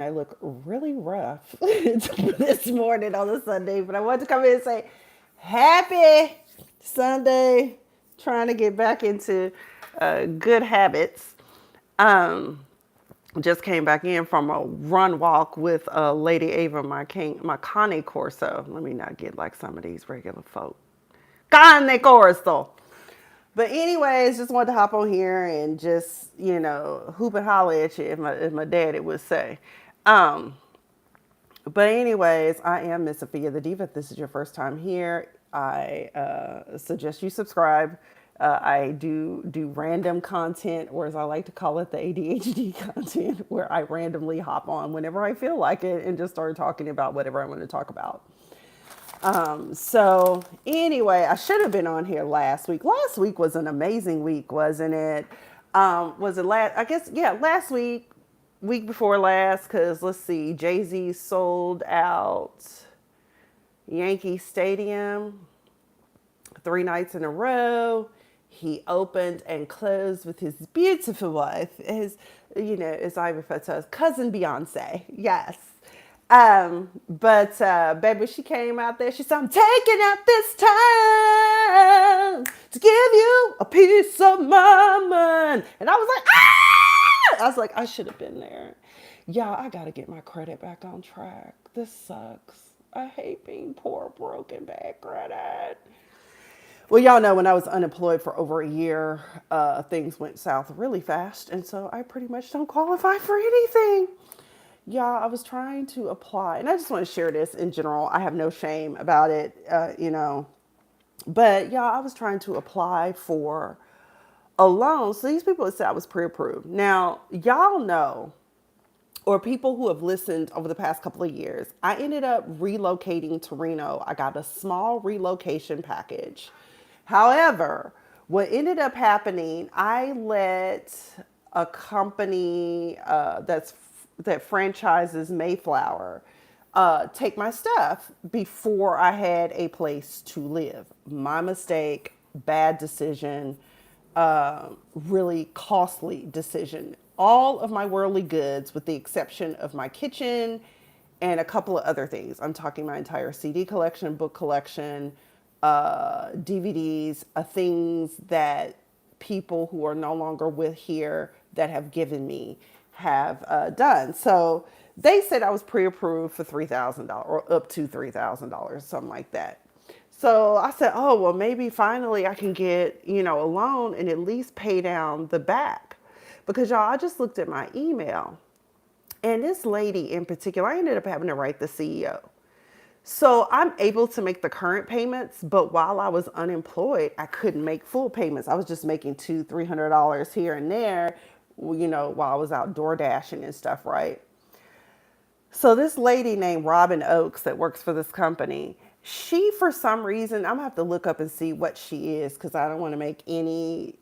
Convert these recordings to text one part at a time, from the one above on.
I look really rough this morning on a Sunday, but I wanted to come in and say, Happy Sunday. Trying to get back into good habits. Um, just came back in from a run walk with Lady Ava, my Cane Corso. Let me not get like some of these regular folk. Cane Corso. But anyways, just wanted to hop on here and just, hoop and holler at you, if my daddy would say. Um, but anyways, I am Miss Sophia the Diva. If this is your first time here, I suggest you subscribe. I do random content, or as I like to call it, the ADHD content, where I randomly hop on whenever I feel like it and just start talking about whatever I want to talk about. So anyway, I should have been on here last week. Last week was an amazing week, wasn't it? Was it last? I guess, yeah, last week, week before last, because let's see, Jay-Z sold out Yankee Stadium 3 nights in a row. He opened and closed with his beautiful wife, as I refer to as cousin Beyonce. Yes. But baby, she came out there. She said, I'm taking out this time to give you a piece of my mind. And I was like, ah! I was like, I should have been there. Y'all, I got to get my credit back on track. This sucks. I hate being poor, broken, bad credit. Well, y'all know when I was unemployed for over a year, things went south really fast. And so I pretty much don't qualify for anything. Yeah, I was trying to apply, and I just want to share this in general. I have no shame about it, But yeah, I was trying to apply for a loan. So these people said I was pre-approved. Now, y'all know, or people who have listened over the past couple of years, I ended up relocating to Reno. I got a small relocation package. However, what ended up happening, I let a company that franchises Mayflower take my stuff before I had a place to live. My mistake, bad decision, really costly decision. All of my worldly goods, with the exception of my kitchen and a couple of other things. I'm talking my entire CD collection, book collection, DVDs, things that people who are no longer with here that have given me have done. So they said I was pre-approved for $3,000 or up to $3,000, something like that. So I said, oh, well, maybe finally I can get, a loan and at least pay down the back. Because y'all, I just looked at my email, and this lady in particular, I ended up having to write the CEO. So I'm able to make the current payments, but while I was unemployed, I couldn't make full payments. I was just making $200-$300 here and there, while I was out door dashing and stuff, right? So this lady named Robin Oakes that works for this company, she, for some reason, I'm gonna have to look up and see what she is, because I don't want to make any,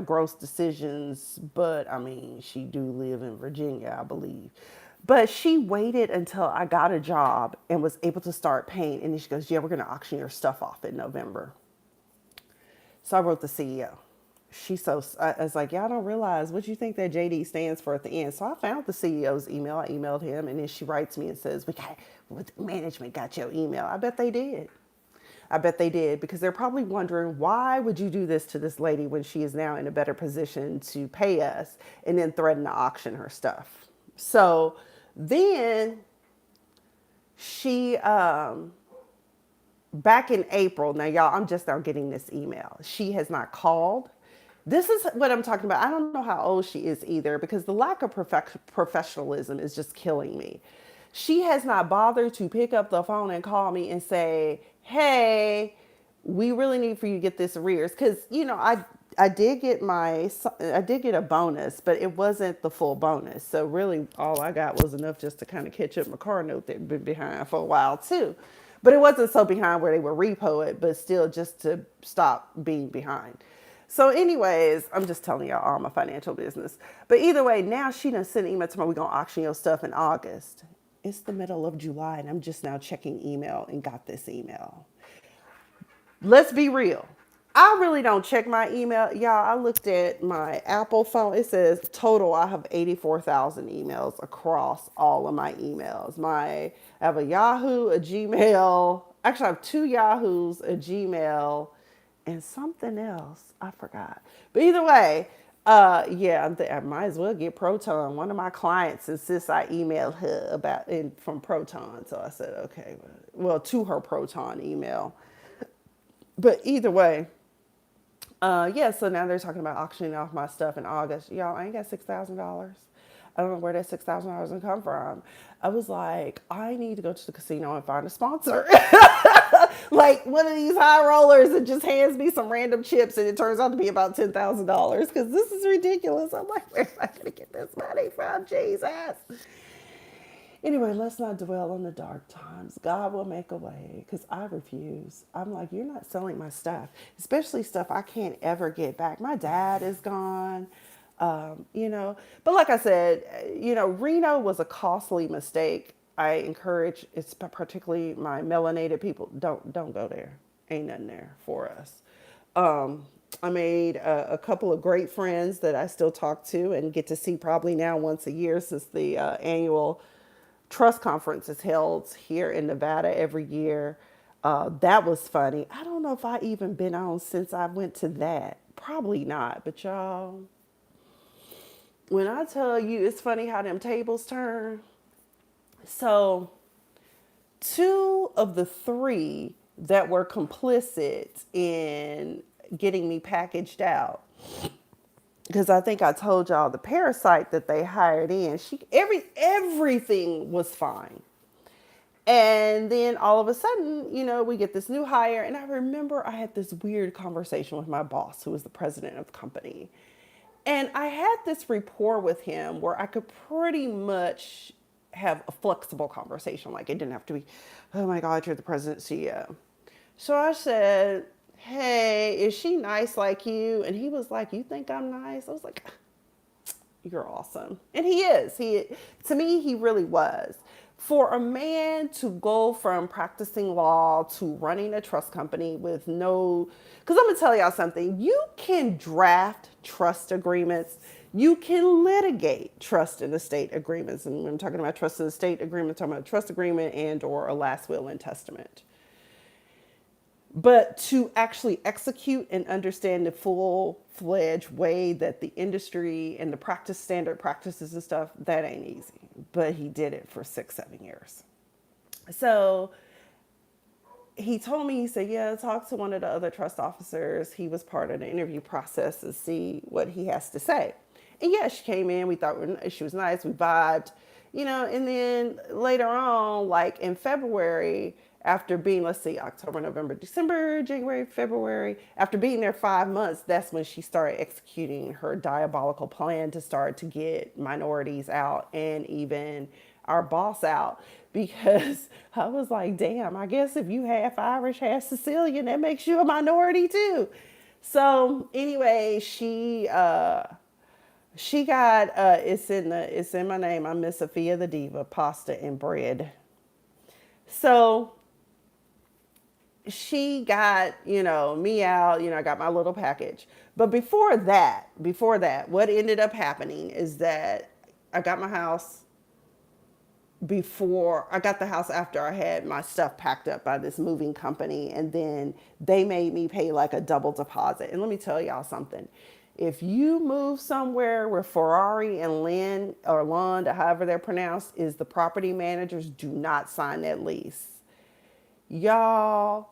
gross decisions. But I mean, she do live in Virginia, I believe. But she waited until I got a job and was able to start paying. And then she goes, yeah, we're gonna auction your stuff off in November. So I wrote the CEO. I was like, y'all don't realize what you think that JD stands for at the end. So I found the CEO's email. I emailed him, and then she writes me and says, management got your email. I bet they did. I bet they did, because they're probably wondering, why would you do this to this lady when she is now in a better position to pay us, and then threaten to auction her stuff. So then she, back in April, now y'all, I'm just now getting this email. She has not called. This is what I'm talking about. I don't know how old she is either, because the lack of professionalism is just killing me. She has not bothered to pick up the phone and call me and say, hey, we really need for you to get this arrears. Because, I did get a bonus, but it wasn't the full bonus. So really all I got was enough just to kind of catch up my car note that had been behind for a while too. But it wasn't so behind where they would repo it, but still just to stop being behind. So anyways, I'm just telling y'all all my financial business. But either way, now she done sent an email to me, we're going to auction your stuff in August. It's the middle of July, and I'm just now checking email and got this email. Let's be real. I really don't check my email. Y'all, I looked at my Apple phone. It says total, I have 84,000 emails across all of my emails. I have a Yahoo, a Gmail. Actually, I have two Yahoos, a Gmail, and something else. I forgot. But either way, yeah, I might as well get Proton. One of my clients insists I email her about from Proton. So I said, okay, well, to her Proton email. But either way, yeah, so now they're talking about auctioning off my stuff in August. Y'all, I ain't got $6,000. I don't know where that $6,000 gonna come from. I was like, I need to go to the casino and find a sponsor. Like one of these high rollers that just hands me some random chips and it turns out to be about $10,000 because this is ridiculous. I'm like, where am I gonna get this money from? Jesus. Anyway, let's not dwell on the dark times. God will make a way because I refuse. I'm like, you're not selling my stuff, especially stuff I can't ever get back. My dad is gone, you know. But like I said, you know, Reno was a costly mistake. I encourage, it's particularly my melanated people, don't go there. Ain't nothing there for us. I made a couple of great friends that I still talk to and get to see probably now once a year since the annual trust conference is held here in Nevada every year. That was funny. I don't know if I even been on since I went to that. Probably not. But y'all, when I tell you it's funny how them tables turn. So two of the three that were complicit in getting me packaged out, because I think I told y'all the parasite that they hired in, everything was fine. And then all of a sudden, you know, we get this new hire. And I remember I had this weird conversation with my boss, who was the president of the company. And I had this rapport with him where I could pretty much have a flexible conversation. Like it didn't have to be, oh my God, you're the president CEO. So I said, hey, is she nice like you? And he was like, you think I'm nice? I was like, you're awesome. And he is. To me, he really was. For a man to go from practicing law to running a trust company with no, because I'm going to tell y'all something. You can draft trust agreements. You can litigate trust and estate agreements. And when I'm talking about trust and estate agreements, I'm talking about a trust agreement and or a last will and testament. But to actually execute and understand the full-fledged way that the industry and the practice standard practices and stuff, that ain't easy. But he did it for 6-7 years. So he told me, he said, yeah, talk to one of the other trust officers. He was part of the interview process to see what he has to say. And yeah, she came in. We thought she was nice. We vibed, you know, and then later on, like in February, after being, let's see, October, November, December, January, February, after being there 5 months, that's when she started executing her diabolical plan to start to get minorities out and even our boss out. Because I was like, damn, I guess if you half Irish, half Sicilian, that makes you a minority too. So anyway, she got it's in my name. I'm Miss Sophia the Diva, pasta and bread. So she got, you know, me out, you know, I got my little package. But before that, what ended up happening is that I got my house before I got the house after I had my stuff packed up by this moving company. And then they made me pay like a double deposit. And let me tell y'all something. If you move somewhere where Ferrari and Lynn or Lund, or however they're pronounced, is the property managers, do not sign that lease. Y'all,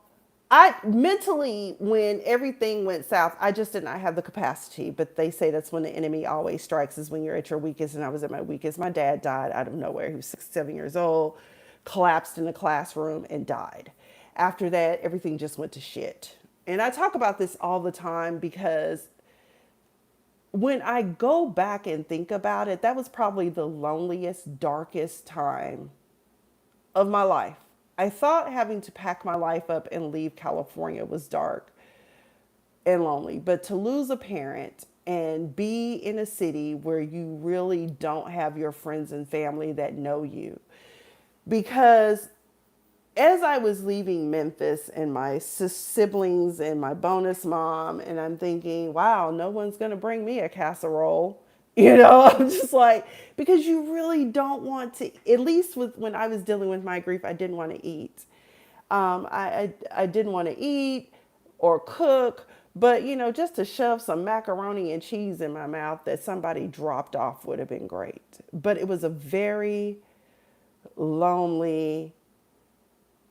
I mentally, when everything went south, I just did not have the capacity. But they say that's when the enemy always strikes, is when you're at your weakest. And I was at my weakest. My dad died out of nowhere. He was 67 years old, collapsed in the classroom and died. After that, everything just went to shit. And I talk about this all the time because when I go back and think about it, that was probably the loneliest, darkest time of my life. I thought having to pack my life up and leave California was dark and lonely, but to lose a parent and be in a city where you really don't have your friends and family that know you, because as I was leaving Memphis and my siblings and my bonus mom, and I'm thinking, wow, no one's going to bring me a casserole. I'm just like, because you really don't want to, at least with when I was dealing with my grief, I didn't want to eat. I didn't want to eat or cook, but just to shove some macaroni and cheese in my mouth that somebody dropped off would have been great. But it was a very lonely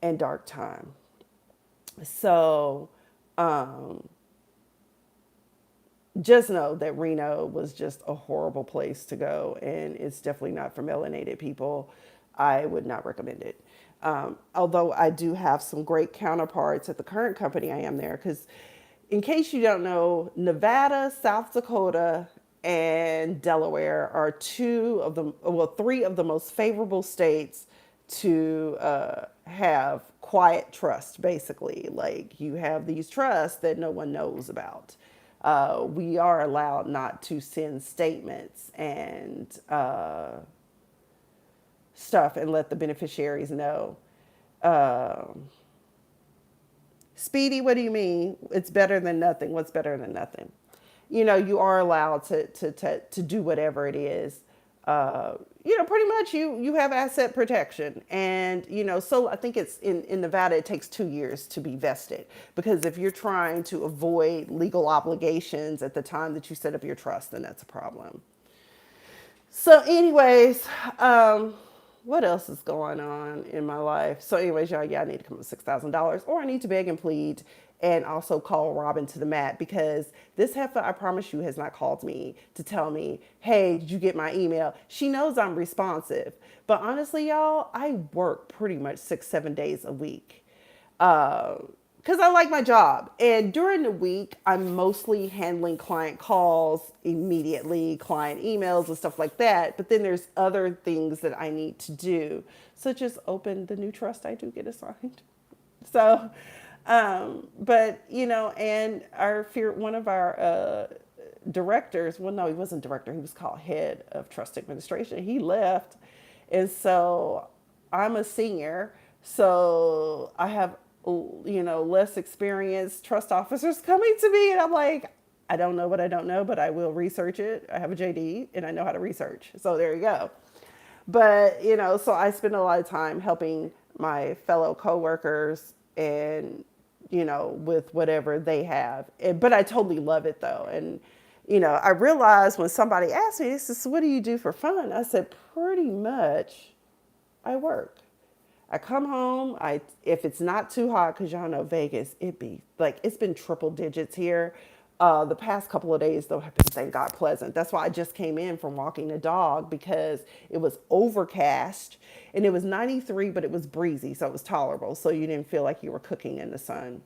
and dark time. So just know that Reno was just a horrible place to go, and it's definitely not for melanated people. I would not recommend it. Although I do have some great counterparts at the current company I am there, because in case you don't know, Nevada, South Dakota, and Delaware are three of the most favorable states to have quiet trust, basically. Like you have these trusts that no one knows about. We are allowed not to send statements and stuff and let the beneficiaries know. Speedy, what do you mean? It's better than nothing. What's better than nothing? You are allowed to do whatever it is. Pretty much you have asset protection. And, so I think it's in Nevada, it takes 2 years to be vested. Because if you're trying to avoid legal obligations at the time that you set up your trust, then that's a problem. So, anyways, what else is going on in my life? So, anyways, y'all, yeah, I need to come up with $6,000, or I need to beg and plead, and also call Robin to the mat, because this heifer, I promise you, has not called me to tell me, hey, did you get my email? She knows I'm responsive, but honestly, y'all, I work pretty much 6-7 days a week. Because I like my job. And during the week, I'm mostly handling client calls immediately, client emails and stuff like that. But then there's other things that I need to do, such as open the new trust I do get assigned. So, but, and one of our directors, well, no, he wasn't director. He was called head of trust administration. He left. And so I'm a senior. So I have less experienced trust officers coming to me, and I'm like, I don't know what I don't know, but I will research it. I have a JD and I know how to research. So there you go. But, so I spend a lot of time helping my fellow coworkers and, with whatever they have. But I totally love it though. And, I realized when somebody asked me, this is, what do you do for fun? I said, pretty much I work. I come home, if it's not too hot, because y'all know Vegas, it's been triple digits here. The past couple of days, though, have been, thank God, pleasant. That's why I just came in from walking the dog, because it was overcast and it was 93, but it was breezy, so it was tolerable. So you didn't feel like you were cooking in the sun.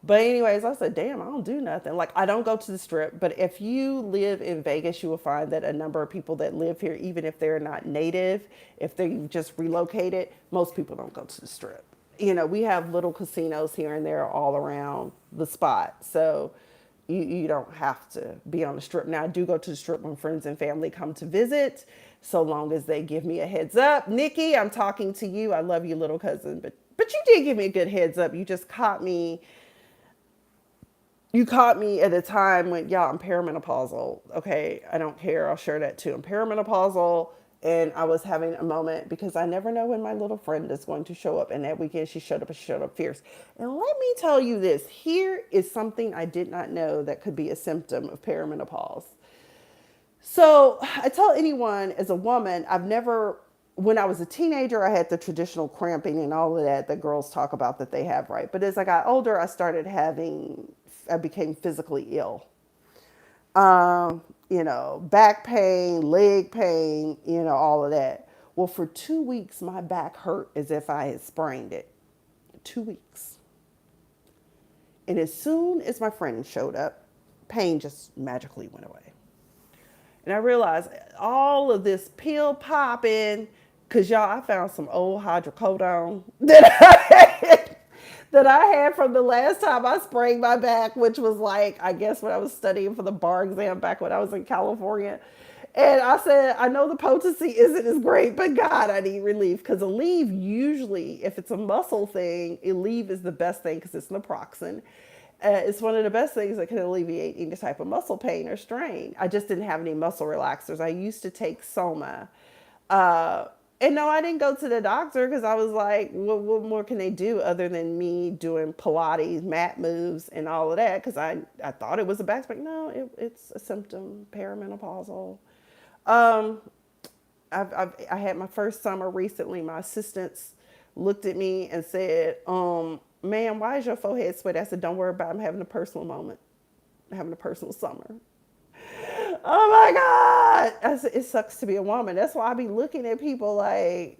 But anyways, I said, damn, I don't do nothing. Like, I don't go to the Strip, but if you live in Vegas, you will find that a number of people that live here, even if they're not native, if they just relocated, most people don't go to the Strip. We have little casinos here and there all around the spot. So you don't have to be on the Strip. Now, I do go to the Strip when friends and family come to visit, so long as they give me a heads up. Nikki, I'm talking to you. I love you, little cousin. But you did give me a good heads up. You just caught me. You caught me at a time when, yeah, I'm perimenopausal. Okay, I don't care. I'll share that too. I'm perimenopausal, and I was having a moment because I never know when my little friend is going to show up. And that weekend, she showed up, and she showed up fierce. And let me tell you this. Here is something I did not know that could be a symptom of perimenopause. So I tell anyone, as a woman, when I was a teenager, I had the traditional cramping and all of that girls talk about that they have, right? But as I got older, I became physically ill. Back pain, leg pain, all of that. Well, for 2 weeks, my back hurt as if I had sprained it. 2 weeks. And as soon as my friend showed up, pain just magically went away. And I realized all of this pill popping, because y'all, I found some old hydrocodone that I had from the last time I sprained my back, which was like, I guess when I was studying for the bar exam back when I was in California. And I said, I know the potency isn't as great, but God, I need relief. Because Aleve, usually, if it's a muscle thing, Aleve is the best thing because it's naproxen. It's one of the best things that can alleviate any type of muscle pain or strain. I just didn't have any muscle relaxers. I used to take Soma. Uh, and no, I didn't go to the doctor because I was like, what more can they do other than me doing Pilates, mat moves, and all of that? Because I thought it was a back pain. No, it's a symptom, perimenopausal. Um, I had my first summer recently. My assistants looked at me and said, "Ma'am, why is your forehead sweaty?" I said, "Don't worry about it. I'm having a personal moment. I'm having a personal summer." Oh my God. I said, it sucks to be a woman. That's why I be looking at people like,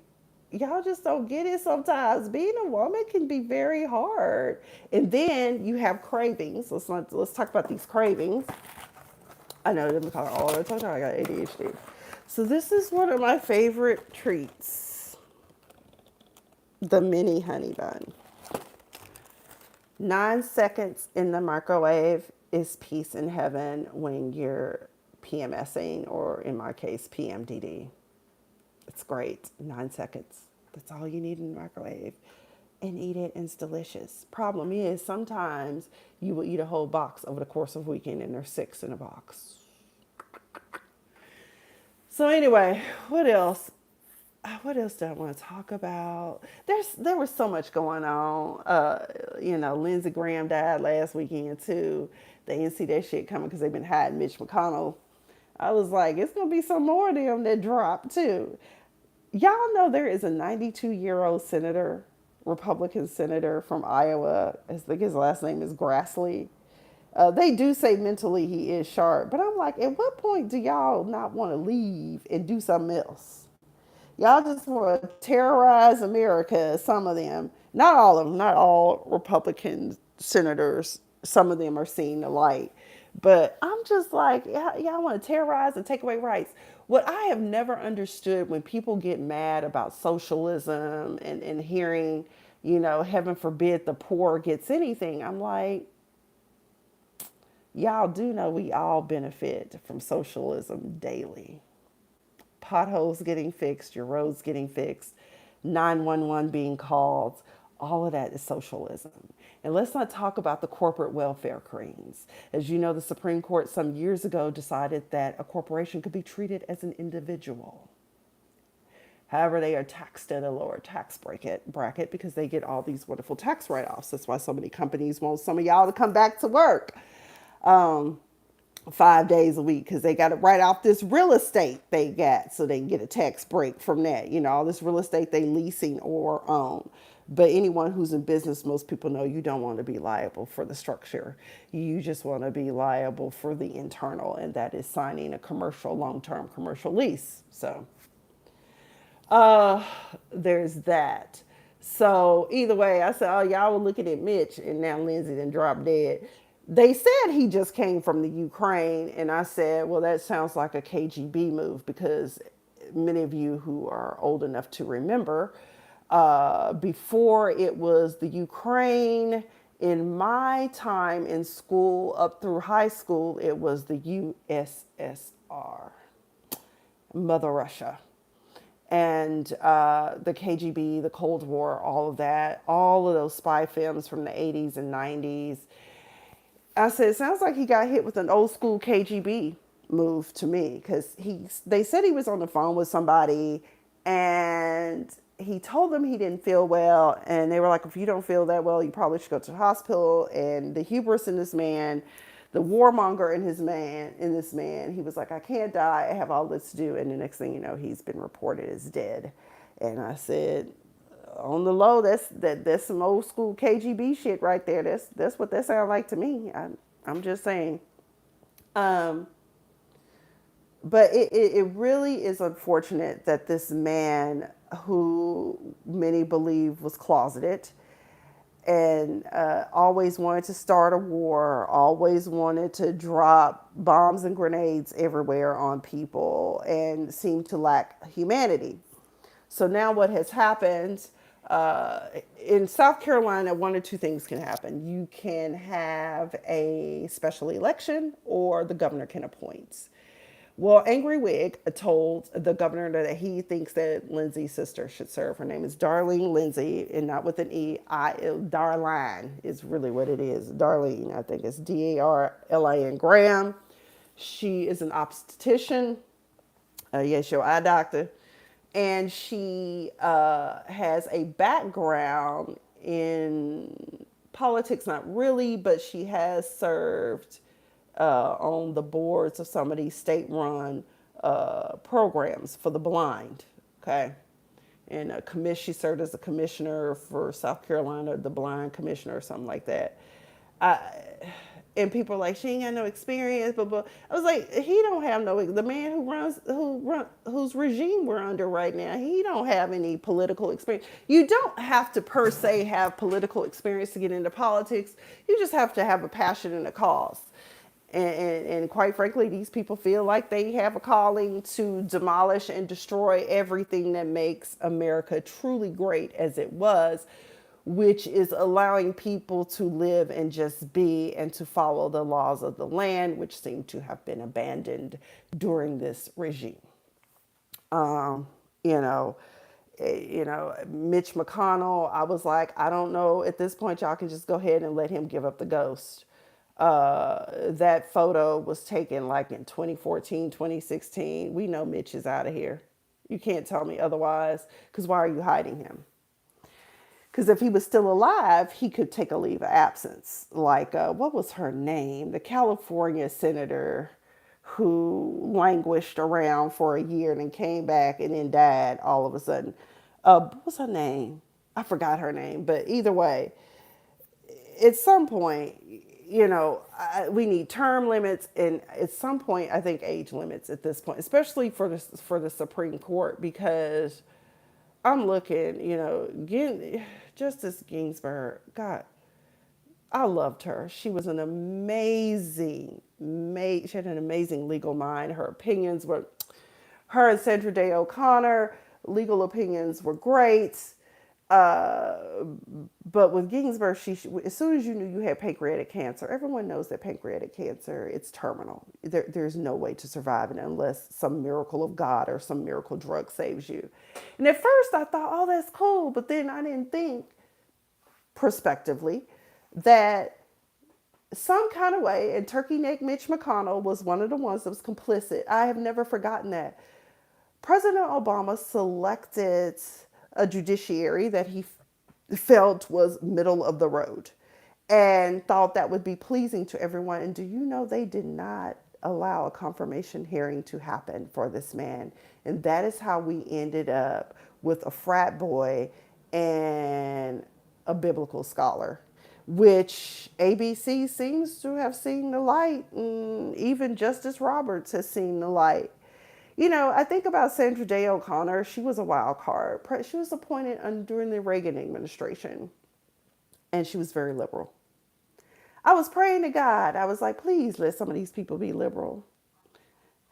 y'all just don't get it sometimes. Being a woman can be very hard. And then you have cravings. Let's talk about these cravings. I know them call all the time. I got ADHD. So this is one of my favorite treats, the mini honey bun. 9 seconds in the microwave is peace in heaven when you're PMSing, or in my case, PMDD. It's great. 9 seconds. That's all you need in the microwave. And eat it, and it's delicious. Problem is, sometimes you will eat a whole box over the course of a weekend, and there's 6 in a box. So anyway, what else? What else do I want to talk about? There was so much going on. Lindsey Graham died last weekend too. They didn't see that shit coming because they've been hiding Mitch McConnell. I was like, it's gonna be some more of them that drop too. Y'all know there is a 92-year-old senator, Republican senator from Iowa. I think his last name is Grassley. They do say mentally he is sharp, but I'm like, at what point do y'all not want to leave and do something else? Y'all just want to terrorize America, some of them. Not all of them, not all Republican senators. Some of them are seeing the light. But I'm just like, y'all want to terrorize and take away rights. What I have never understood when people get mad about socialism and hearing, heaven forbid the poor gets anything, I'm like, y'all do know we all benefit from socialism daily. Potholes getting fixed, your roads getting fixed, 911 being called, all of that is socialism. And let's not talk about the corporate welfare creams. As you know, the Supreme Court some years ago decided that a corporation could be treated as an individual. However, they are taxed at a lower tax bracket because they get all these wonderful tax write-offs. That's why so many companies want some of y'all to come back to work. 5 days a week because they got to write off this real estate they got so they can get a tax break from that. All this real estate they leasing or own. But anyone who's in business, most people know you don't want to be liable for the structure. You just want to be liable for the internal, and that is signing a long-term commercial lease. So there's that. So either way, I said, oh, y'all were looking at Mitch, and now Lindsay done dropped dead. They said he just came from the Ukraine, and I said, well, that sounds like a KGB move, because many of you who are old enough to remember, before it was the Ukraine, in my time in school up through high school, it was the USSR, Mother Russia. And the KGB, the Cold War, all of that, all of those spy films from the 80s and 90s. I said, it sounds like he got hit with an old school KGB move to me, because they said he was on the phone with somebody and he told them he didn't feel well. And they were like, if you don't feel that well, you probably should go to the hospital. And the hubris in this man, the warmonger in this man, he was like, I can't die. I have all this to do. And the next thing you know, he's been reported as dead. And I said, on the low, that's some old school KGB shit right there. That's what that sounds like to me. I'm just saying. But it really is unfortunate that this man, who many believe was closeted and always wanted to start a war, always wanted to drop bombs and grenades everywhere on people, and seemed to lack humanity. So now what has happened, in South Carolina, one or two things can happen. You can have a special election, or the governor can appoint. Well, Angry Wig told the governor that he thinks that Lindsay's sister should serve. Her name is Darlene Lindsay, and not with an E. Darline is really what it is. Darlene, I think it's Darlin Graham. She is an obstetrician. Yes, your eye doctor. And she has a background in politics, not really, but she has served on the boards of some of these state-run programs for the blind. Okay, and she served as a commissioner for South Carolina, the blind commissioner or something like that. I, and people are like, she ain't got no experience, but I was like, he don't have no. The man whose regime we're under right now, he don't have any political experience. You don't have to per se have political experience to get into politics. You just have to have a passion and a cause. And quite frankly, these people feel like they have a calling to demolish and destroy everything that makes America truly great as it was, which is allowing people to live and just be and to follow the laws of the land, which seem to have been abandoned during this regime. Um, you know, Mitch McConnell, I was like, I don't know. At this point, y'all can just go ahead and let him give up the ghost. That photo was taken like in 2014, 2016. We know Mitch is out of here. You can't tell me otherwise, because why are you hiding him? Because if he was still alive, he could take a leave of absence. Like, what was her name? The California senator who languished around for a year and then came back and then died all of a sudden. What was her name? I forgot her name. But either way, at some point, we need term limits, and at some point, I think age limits at this point, especially for the Supreme Court, because I'm looking, Justice Ginsburg. God, I loved her. She was an she had an amazing legal mind. Her and Sandra Day O'Connor, legal opinions were great. But with Ginsburg, as soon as you knew you had pancreatic cancer, everyone knows that pancreatic cancer, it's terminal. There's no way to survive it unless some miracle of God or some miracle drug saves you. And at first I thought, oh, that's cool. But then I didn't think prospectively that some kind of way, and Turkey Neck Mitch McConnell was one of the ones that was complicit. I have never forgotten that. President Obama selected a judiciary that he felt was middle of the road and thought that would be pleasing to everyone. And do you know they did not allow a confirmation hearing to happen for this man? And that is how we ended up with a frat boy and a biblical scholar, which ABC seems to have seen the light, and even Justice Roberts has seen the light. I think about Sandra Day O'Connor. She was a wild card. She was appointed during the Reagan administration, and she was very liberal. I was praying to God. I was like, please let some of these people be liberal.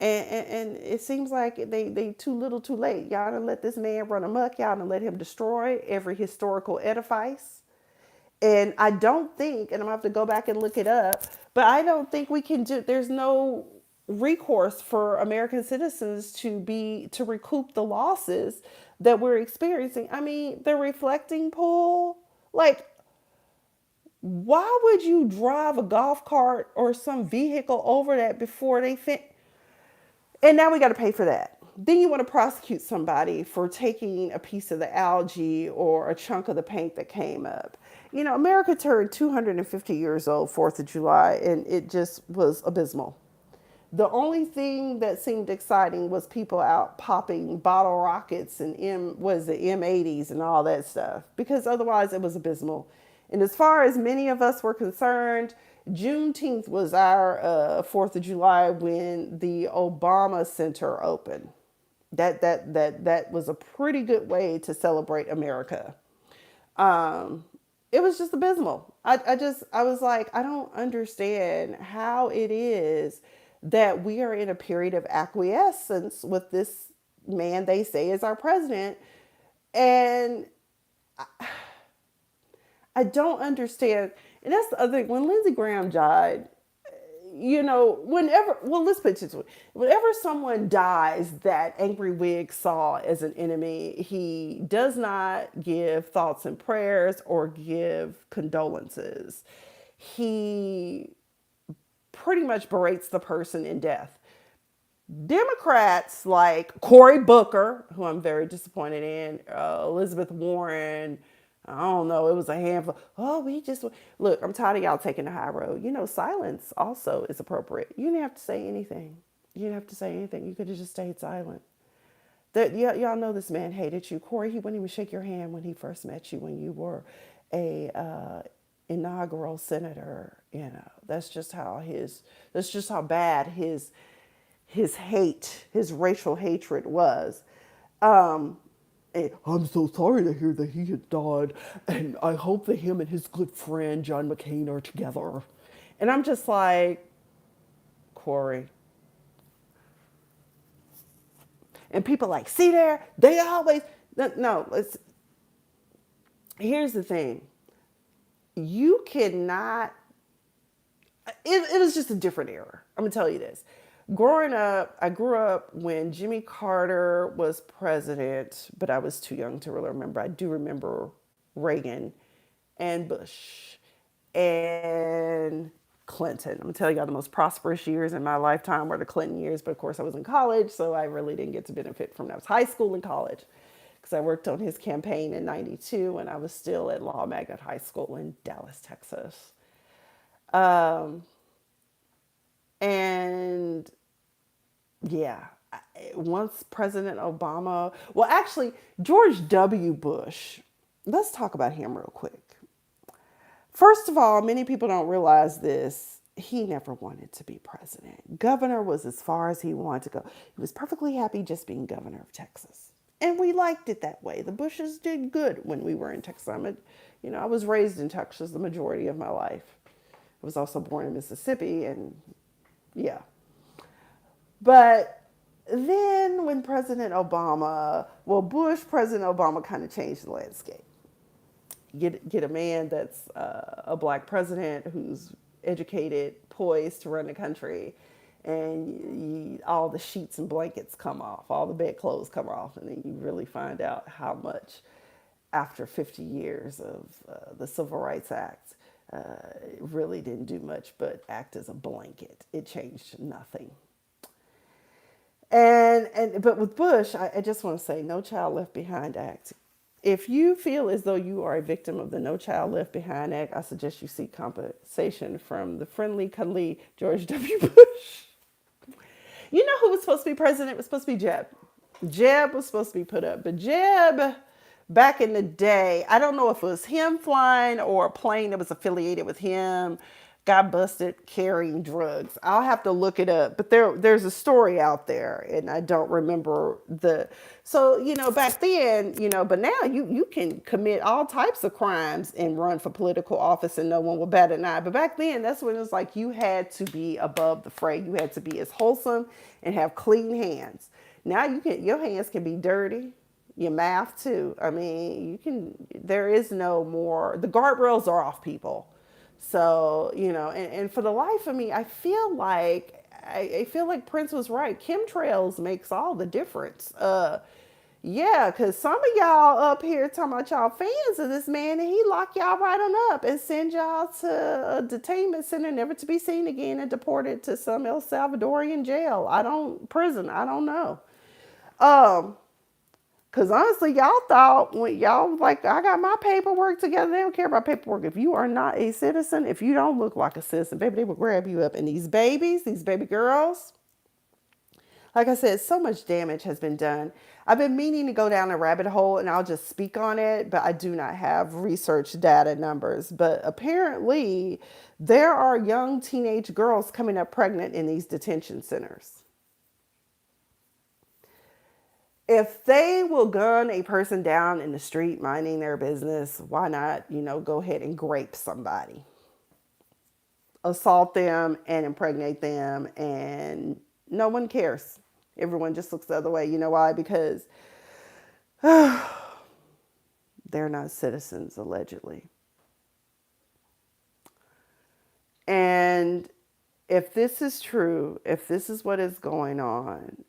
And it seems like they too little too late. Y'all done let this man run amok. Y'all done let him destroy every historical edifice. And I don't think, and I'm going to have to go back and look it up, but I don't think we can there's no recourse for American citizens to recoup the losses that we're experiencing. I mean, the reflecting pool, like, why would you drive a golf cart or some vehicle over that before they fit? And now we got to pay for that. Then you want to prosecute somebody for taking a piece of the algae or a chunk of the paint that came up. America turned 250 years old 4th of July, and it just was abysmal. The only thing that seemed exciting was people out popping bottle rockets and M80s and all that stuff, because otherwise it was abysmal. And as far as many of us were concerned, Juneteenth was our 4th of July when the Obama Center opened. That was a pretty good way to celebrate America. It was just abysmal. I was like, I don't understand how it is that we are in a period of acquiescence with this man they say is our president. And I don't understand. And that's the other thing. When Lindsey Graham died, let's put it this way. Whenever someone dies that Angry Wig saw as an enemy, he does not give thoughts and prayers or give condolences. He pretty much berates the person in death. Democrats like Cory Booker, who I'm very disappointed in, Elizabeth Warren, I don't know, it was a handful. Oh, we just look. I'm tired of y'all taking the high road. Silence also is appropriate. You didn't have to say anything. You didn't have to say anything. You could have just stayed silent. Y'all know this man hated you, Corey. He wouldn't even shake your hand when he first met you when you were a inaugural senator. That's just how his. That's just how bad his racial hatred was. And I'm so sorry to hear that he had died, and I hope that him and his good friend John McCain are together. And I'm just like, Corey. And people like, see there, they always no. Here's the thing. You cannot. It was just a different era. I'm gonna tell you this. Growing up, I grew up when Jimmy Carter was president, but I was too young to really remember. I do remember Reagan and Bush and Clinton. I'm gonna tell y'all the most prosperous years in my lifetime were the Clinton years, but of course I was in college, so I really didn't get to benefit from that. It was high school and college because I worked on his campaign in '92 when I was still at Law Magnet High School in Dallas, Texas. Um, and yeah, once President Obama, well, actually, George W. Bush, let's talk about him real quick. First of all, many people don't realize this. He never wanted to be president. Governor was as far as he wanted to go. He was perfectly happy just being governor of Texas. And we liked it that way. The Bushes did good when we were in Texas. I was raised in Texas the majority of my life. I was also born in Mississippi, and yeah. But then when President Obama kind of changed the landscape. Get a man that's a black president who's educated, poised to run the country, and all the sheets and blankets come off, all the bedclothes come off, and then you really find out how much, after 50 years of the Civil Rights Act, it really didn't do much but act as a blanket. It changed nothing. But with Bush, I just want to say, No Child Left Behind Act. If you feel as though you are a victim of the No Child Left Behind Act, I suggest you seek compensation from the friendly, cuddly George W. Bush. You know who was supposed to be president? It was supposed to be Jeb. Jeb was supposed to be put up. But Jeb, back in the day, I don't know if it was him flying or a plane that was affiliated with him, got busted carrying drugs. I'll have to look it up. But there's a story out there, and I don't remember the. So, back then, but now you can commit all types of crimes and run for political office and no one will bat an eye. But back then, that's when it was like you had to be above the fray. You had to be as wholesome and have clean hands. Now your hands can be dirty, your mouth too. I mean, there is no more, the guardrails are off, people. So, and for the life of me, I feel like Prince was right. Chemtrails makes all the difference. Yeah, because some of y'all up here talking about y'all fans of this man, and he lock y'all right on up and send y'all to a detainment center, never to be seen again, and deported to some El Salvadorian jail. Prison. I don't know. Um, Because honestly, y'all thought when y'all was like, I got my paperwork together. They don't care about paperwork. If you are not a citizen, if you don't look like a citizen, baby, they will grab you up. And these baby girls, like I said, so much damage has been done. I've been meaning to go down a rabbit hole and I'll just speak on it, but I do not have research data numbers. But apparently, there are young teenage girls coming up pregnant in these detention centers. If they will gun a person down in the street minding their business, why not, go ahead and grape somebody, assault them and impregnate them, and no one cares. Everyone just looks the other way. You know why? Because they're not citizens, allegedly. And if this is true, if this is what is going on,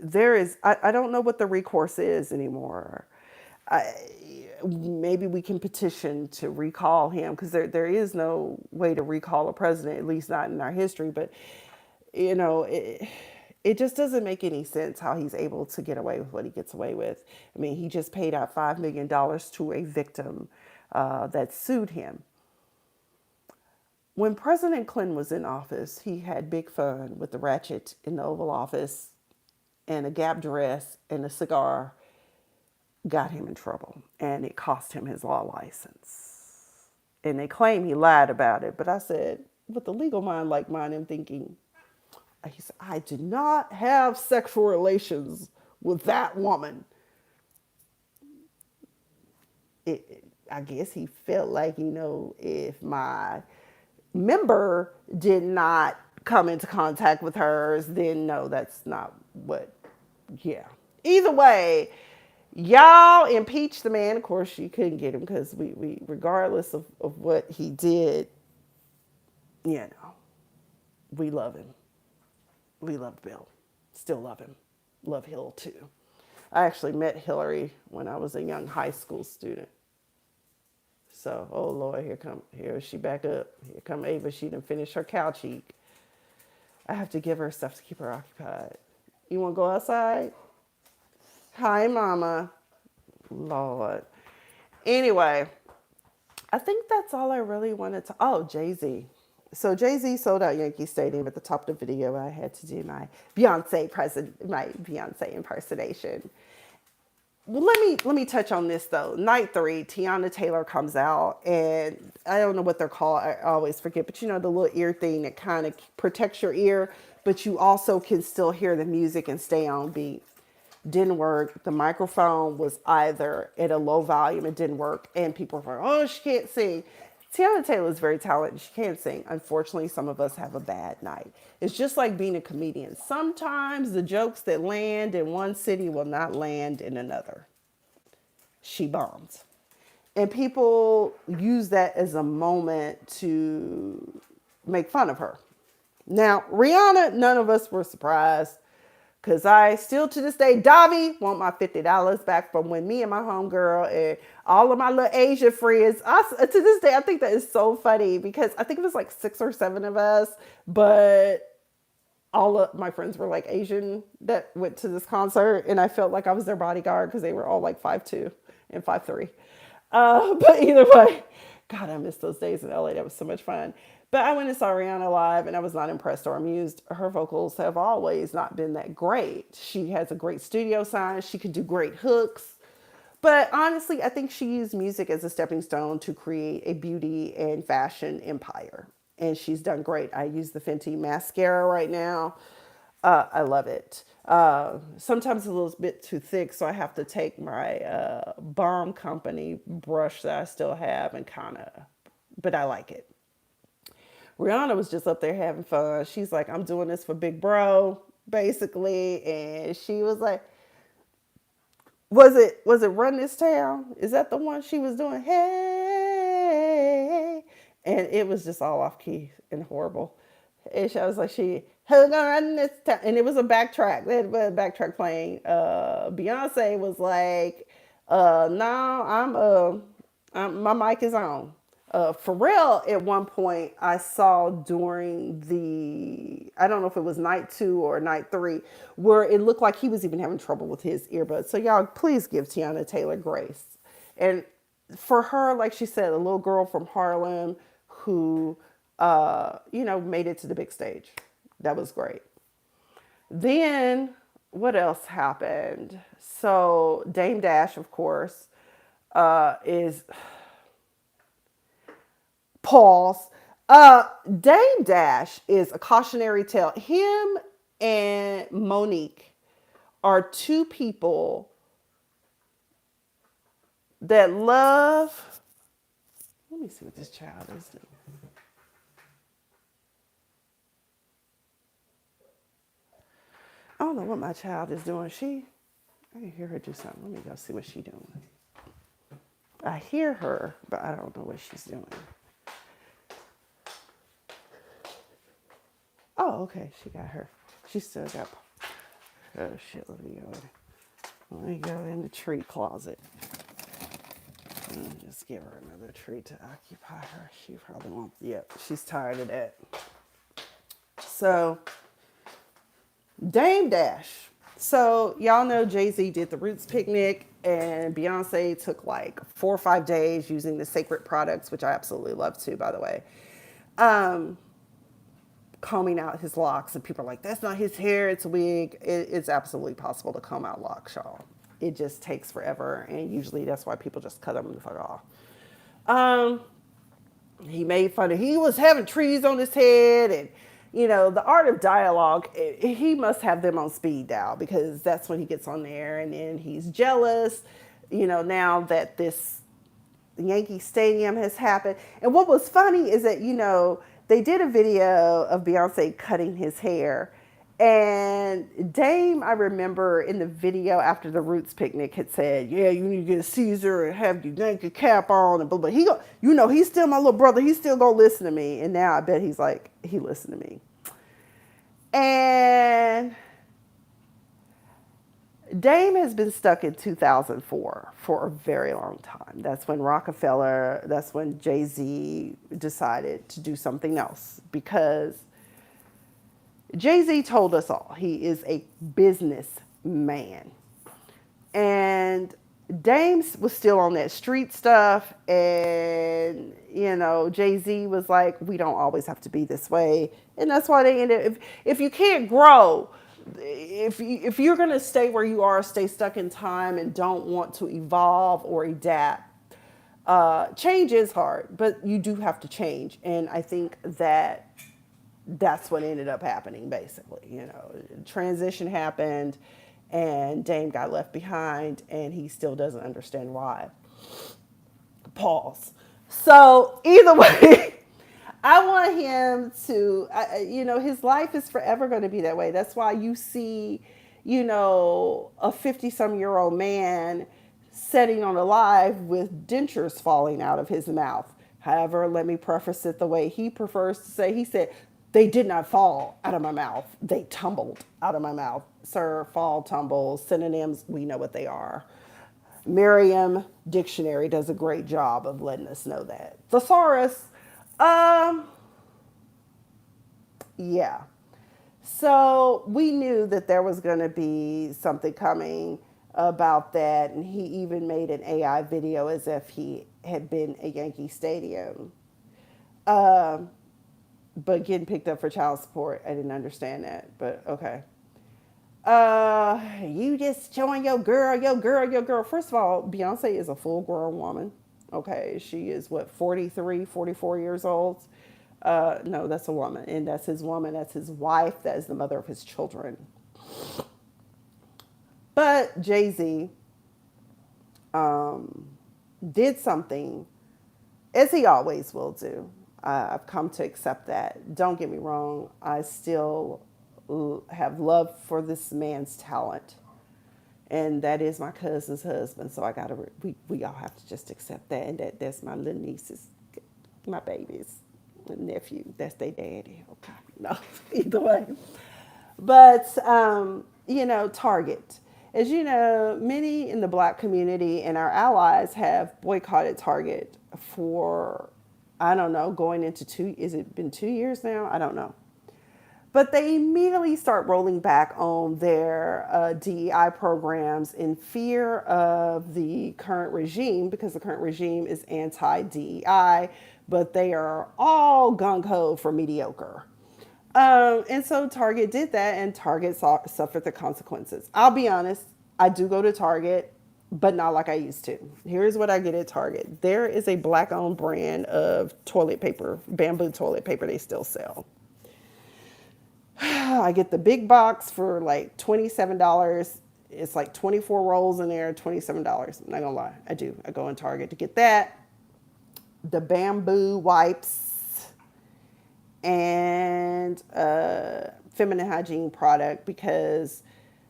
there is, I don't know what the recourse is anymore. I, maybe we can petition to recall him because there is no way to recall a president, at least not in our history. But, you know, it just doesn't make any sense how he's able to get away with what he gets away with. I mean, he just paid out $5 million to a victim that sued him. When President Clinton was in office, he had big fun with the ratchet in the Oval Office and a Gap dress and a cigar got him in trouble, and it cost him his law license. And they claim he lied about it, but I said, with the legal mind like mine, I'm thinking, he said, I did not have sexual relations with that woman. I guess he felt like, if my member did not come into contact with hers, then no, that's not what, yeah. Either way, y'all impeached the man. Of course, you couldn't get him because we regardless of what he did, we love him. We love Bill. Still love him. Love Hill too. I actually met Hillary when I was a young high school student. So, oh Lord, here she back up. Here come Ava. She done finished her cow cheek. I have to give her stuff to keep her occupied. You want to go outside? Hi, Mama. Lord. Anyway, I think that's all I really wanted to. Oh, Jay-Z. So Jay-Z sold out Yankee Stadium. At the top of the video, I had to do my Beyonce impersonation. Well, let me touch on this though. Night 3, Tiana Taylor comes out, and I don't know what they're called. I always forget, but the little ear thing that kind of protects your ear, but you also can still hear the music and stay on beat. Didn't work. The microphone was either at a low volume, it didn't work, and people were like, oh, she can't sing. Tiana Taylor is very talented. She can sing. Unfortunately, some of us have a bad night. It's just like being a comedian. Sometimes the jokes that land in one city will not land in another. She bombs. And people use that as a moment to make fun of her. Now, Rihanna, none of us were surprised. Because I still to this day, Davi, want my $50 back from when me and my homegirl and all of my little Asia friends, to this day, I think that is so funny because I think it was like 6 or 7 of us, but all of my friends were like Asian that went to this concert, and I felt like I was their bodyguard because they were all like 5'2" and 5'3". But either way, God, I miss those days in LA. That was so much fun. But I went and saw Rihanna live, and I was not impressed or amused. Her vocals have always not been that great. She has a great studio sound. She can do great hooks. But honestly, I think she used music as a stepping stone to create a beauty and fashion empire. And she's done great. I use the Fenty mascara right now. I love it. Sometimes it's a little bit too thick, so I have to take my Balm Company brush that I still have and but I like it. Rihanna was just up there having fun. She's like, I'm doing this for Big Bro, basically. And she was like, was it Run This Town? Is that the one she was doing? Hey. And it was just all off key and horrible. And she was like, who gonna run this town? And it was a backtrack. They had a backtrack playing. Beyonce was like, no, my mic is on. Pharrell, at one point, I saw during I don't know if it was night 2 or night 3, where it looked like he was even having trouble with his earbuds. So y'all, please give Tiana Taylor grace. And for her, like she said, a little girl from Harlem who, made it to the big stage. That was great. Then what else happened? So Dame Dash, of course, is... Pause. Dame Dash is a cautionary tale. Him and Monique are 2 people that love. Let me see what this child is doing. I don't know what my child is doing. I can hear her do something. Let me go see what she's doing. I hear her, but I don't know what she's doing. Oh, okay. She got her. She still got. Oh shit. Let me go in the treat closet. And just give her another treat to occupy her. She probably won't. Yep. She's tired of that. So, Dame Dash. So y'all know Jay-Z did the Roots picnic, and Beyonce took like 4 or 5 days using the sacred products, which I absolutely love too, by the way. Um, Combing out his locks, and people are like, "That's not his hair; it's a wig." It's absolutely possible to comb out locks, y'all. It just takes forever, and usually that's why people just cut them the fuck off. Um, he made fun of, he was having trees on his head, and the art of dialogue, he must have them on speed dial, because that's when he gets on there, and then he's jealous, now that this Yankee Stadium has happened. And what was funny is that they did a video of Beyonce cutting his hair, and Dame, I remember in the video after the Roots picnic, had said, "Yeah, you need to get a Caesar and have your Yankee cap on," and blah blah. He's still my little brother. He's still gonna listen to me. And now I bet he's like, he listened to me. And Dame has been stuck in 2004 for a very long time. That's when Jay-Z decided to do something else, because Jay-Z told us all he is a businessman. And Dame was still on that street stuff, and Jay-Z was like, we don't always have to be this way. And that's why they ended, if you can't grow, if you're going to stay where you are, stay stuck in time, and don't want to evolve or adapt, change is hard, but you do have to change. And I think that's what ended up happening, basically. Transition happened, and Dame got left behind, and he still doesn't understand why. Pause. So either way, I want him to, his life is forever going to be that way. That's why you see, a 50-some-year-old man sitting on a live with dentures falling out of his mouth. However, let me preface it the way he prefers to say. He said, "They did not fall out of my mouth. They tumbled out of my mouth." Sir, fall, tumble, synonyms, we know what they are. Merriam Dictionary does a great job of letting us know that. Thesaurus, yeah. So we knew that there was going to be something coming about that, and he even made an AI video as if he had been at Yankee Stadium. But getting picked up for child support, I didn't understand that, but okay. You just showing your girl. First of all, Beyonce is a full-grown woman. Okay, she is 43, 44 years old. No, that's a woman, and that's his woman. That's his wife. That is the mother of his children. But Jay-Z did something, as he always will do. I've come to accept that. Don't get me wrong. I still have love for this man's talent, and that is my cousin's husband. So we all have to just accept that, and that's my little nieces, my babies, my nephew. That's their daddy. Okay, no, either way. But Target. As you know, many in the Black community and our allies have boycotted Target for, I don't know, going into is it been 2 years now? I don't know. But they immediately start rolling back on their DEI programs in fear of the current regime, because the current regime is anti-DEI, but they are all gung-ho for mediocre. And so Target did that, and Target suffered the consequences. I'll be honest, I do go to Target, but not like I used to. Here's what I get at Target. There is a Black-owned brand of toilet paper, bamboo toilet paper they still sell. I get the big box for like $27. It's like 24 rolls in there, $27. I'm not gonna lie, I do. I go in Target to get that. The bamboo wipes and feminine hygiene product, because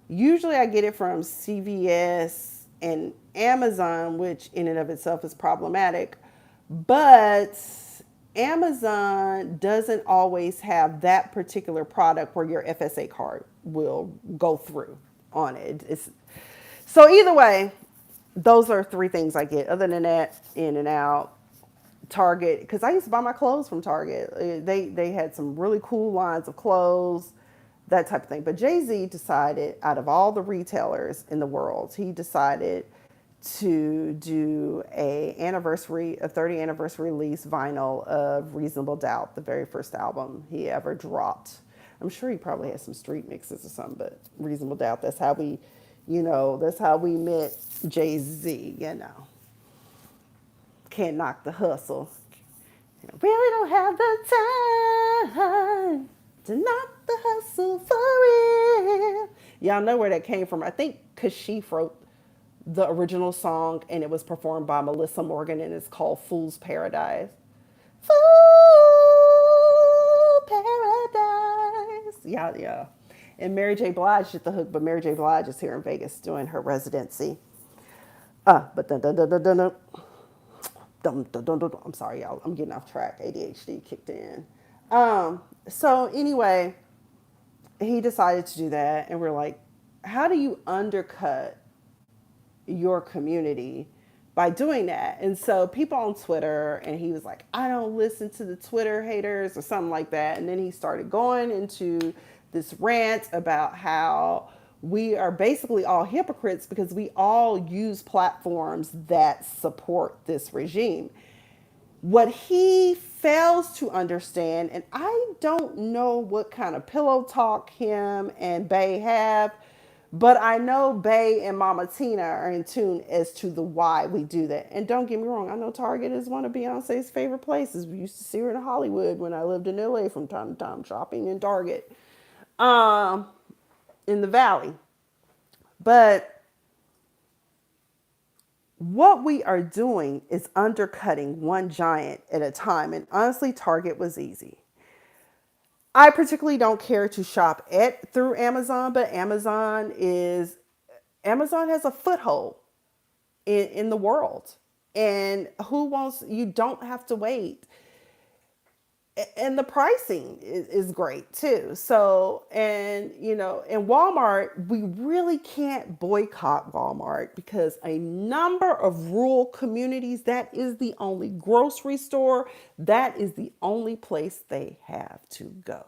usually I get it from CVS and Amazon, which in and of itself is problematic. But Amazon doesn't always have that particular product where your FSA card will go through on it. It's, so either way, those are three things I get. Other than that, in and out. Target, because I used to buy my clothes from Target. They had some really cool lines of clothes, that type of thing. But Jay Z decided, out of all the retailers in the world, he decided to do a 30 anniversary release vinyl of Reasonable Doubt, the very first album he ever dropped. I'm sure he probably had some street mixes or something, but Reasonable Doubt, that's how we, that's how we met Jay Z, Can't knock the hustle. Really don't have the time to knock the hustle for real. Y'all know where that came from. I think Kashif wrote the original song, and it was performed by Melissa Morgan, and it's called Fool's Paradise. Fool Paradise. Yeah, yeah. And Mary J. Blige did the hook, but Mary J. Blige is here in Vegas doing her residency. But dun dun dun dun dun dun. Dum, dum, dum, dum. I'm sorry, y'all. I'm getting off track. ADHD kicked in. So anyway, he decided to do that, and we're like, how do you undercut your community by doing that? And so people on Twitter, and he was like, I don't listen to the Twitter haters or something like that. And then he started going into this rant about how we are basically all hypocrites because we all use platforms that support this regime. What he fails to understand, and I don't know what kind of pillow talk him and Bay have, but I know Bay and Mama Tina are in tune as to the why we do that. And don't get me wrong, I know Target is one of Beyonce's favorite places. We used to see her in Hollywood when I lived in LA from time to time, shopping in Target, in the Valley. But what we are doing is undercutting one giant at a time. And honestly, Target was easy. I particularly don't care to shop through Amazon, but Amazon has a foothold in the world. And you don't have to wait. And the pricing is great too. So, in Walmart, we really can't boycott Walmart because a number of rural communities, that is the only grocery store, that is the only place they have to go.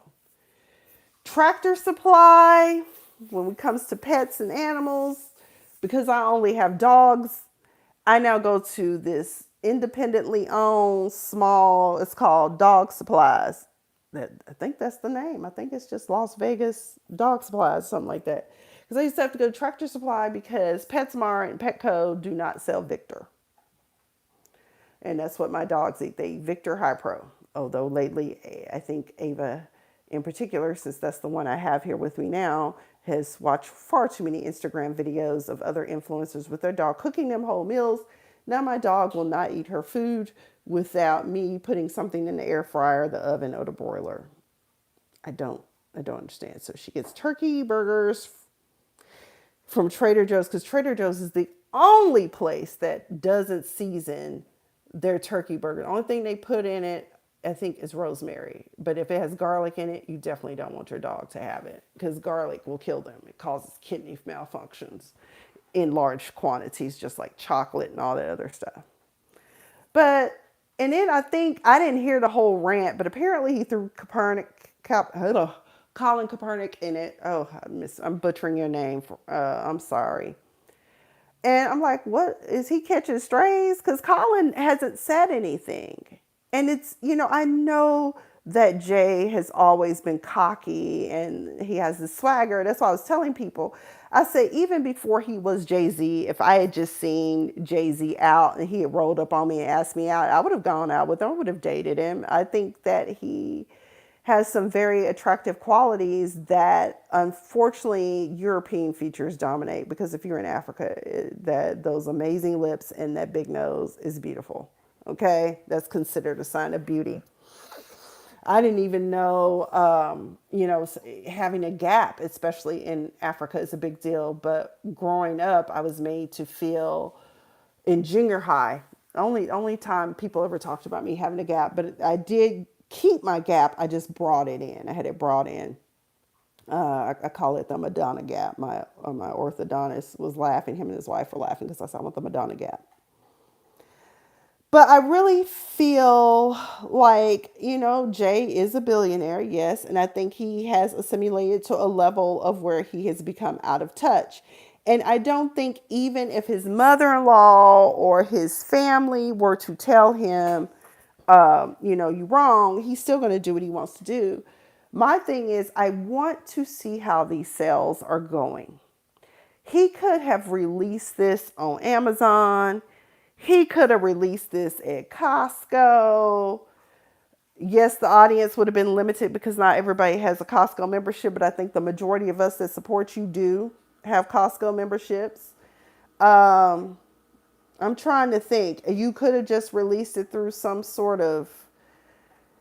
Tractor Supply, when it comes to pets and animals, because I only have dogs, I now go to this independently owned small, it's called Dog Supplies. I think that's the name. I think it's just Las Vegas Dog Supplies, something like that. Because I used to have to go to Tractor Supply because PetSmart and Petco do not sell Victor. And that's what my dogs eat. They eat Victor High Pro. Although lately, I think Ava in particular, since that's the one I have here with me now, has watched far too many Instagram videos of other influencers with their dog cooking them whole meals. Now my dog will not eat her food without me putting something in the air fryer, the oven, or the broiler. I don't understand. So she gets turkey burgers from Trader Joe's because Trader Joe's is the only place that doesn't season their turkey burger. The only thing they put in it, I think, is rosemary. But if it has garlic in it, you definitely don't want your dog to have it because garlic will kill them. It causes kidney malfunctions in large quantities, just like chocolate and all that other stuff. And then I think, I didn't hear the whole rant, but apparently he threw Colin Kaepernick in it. Oh, I'm butchering your name. I'm sorry. And I'm like, what? Is he catching strays? Because Colin hasn't said anything. And it's, I know that Jay has always been cocky and he has this swagger. That's why I was telling people. I say, even before he was Jay-Z, if I had just seen Jay-Z out and he had rolled up on me and asked me out, I would have gone out with him. I would have dated him. I think that he has some very attractive qualities that unfortunately European features dominate, because if you're in Africa, those amazing lips and that big nose is beautiful. Okay, that's considered a sign of beauty. I didn't even know, having a gap, especially in Africa, is a big deal. But growing up, I was made to feel in junior high, Only time people ever talked about me having a gap, but I did keep my gap. I just brought it in. I had it brought in. I call it the Madonna gap. My orthodontist was laughing. Him and his wife were laughing because I said I want the Madonna gap. But I really feel like, Jay is a billionaire, yes, and I think he has assimilated to a level of where he has become out of touch. And I don't think even if his mother-in-law or his family were to tell him, you're wrong, he's still going to do what he wants to do. My thing is, I want to see how these sales are going. He could have released this on Amazon. He could have released this at Costco. Yes, the audience would have been limited because not everybody has a Costco membership, but I think the majority of us that support you do have Costco memberships. I'm trying to think. You could have just released it through some sort of.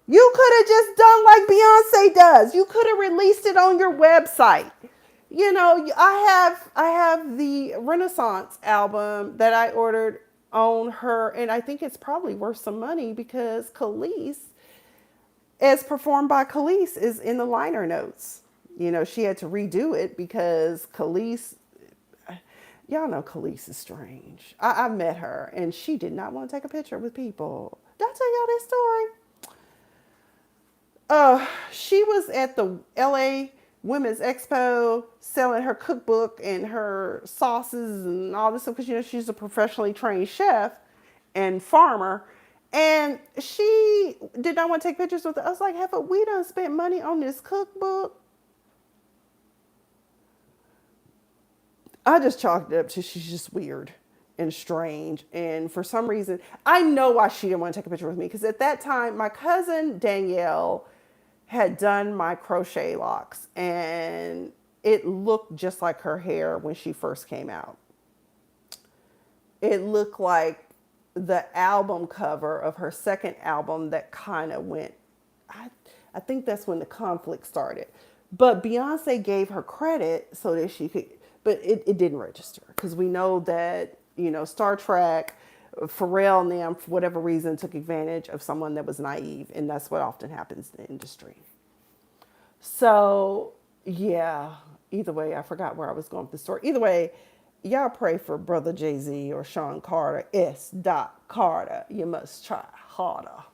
You could have just done like Beyonce does. You could have released it on your website. I have the Renaissance album that I ordered on her, and I think it's probably worth some money because Khalees, as performed by Khalees, is in the liner notes. She had to redo it because Khalees, y'all know Khalees is strange. I met her, and she did not want to take a picture with people. Did I tell y'all this story? She was at the LA Women's Expo selling her cookbook and her sauces and all this stuff because she's a professionally trained chef and farmer, and she did not want to take pictures with it. I was like, "Have we done spent money on this cookbook?" I just chalked it up to she's just weird and strange, and for some reason, I know why she didn't want to take a picture with me because at that time, my cousin Danielle had done my crochet locks and it looked just like her hair when she first came out. It looked like the album cover of her second album that kind of went, I think that's when the conflict started. But Beyonce gave her credit so that she could, but it didn't register because we know that, Star Trek, Pharrell and them, for whatever reason, took advantage of someone that was naive, and that's what often happens in the industry. So, yeah, either way, I forgot where I was going with the story. Either way, y'all pray for Brother Jay-Z or Sean Carter, S. Carter. You must try harder.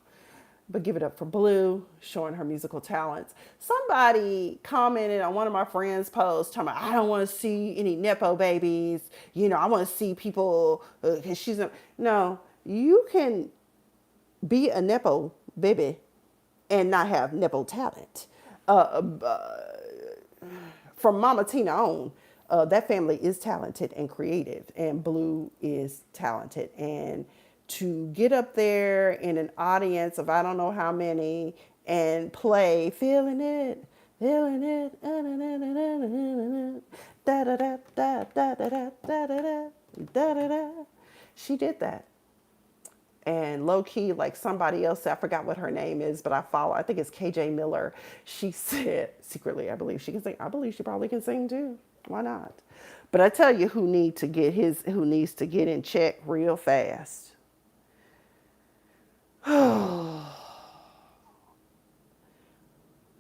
But give it up for Blue, showing her musical talents. Somebody commented on one of my friends' posts, talking about, I don't want to see any Nepo babies. I want to see people, because no, you can be a Nepo baby and not have Nepo talent. From Mama Tina on, that family is talented and creative, and Blue is talented. And to get up there in an audience of I don't know how many and play feeling it, da da da da da da da da da da da da. She did that. And low key, like somebody else, I forgot what her name is, but I think it's KJ Miller. She said secretly, I believe she can sing. I believe she probably can sing too. Why not? But I tell you who needs to get in check real fast.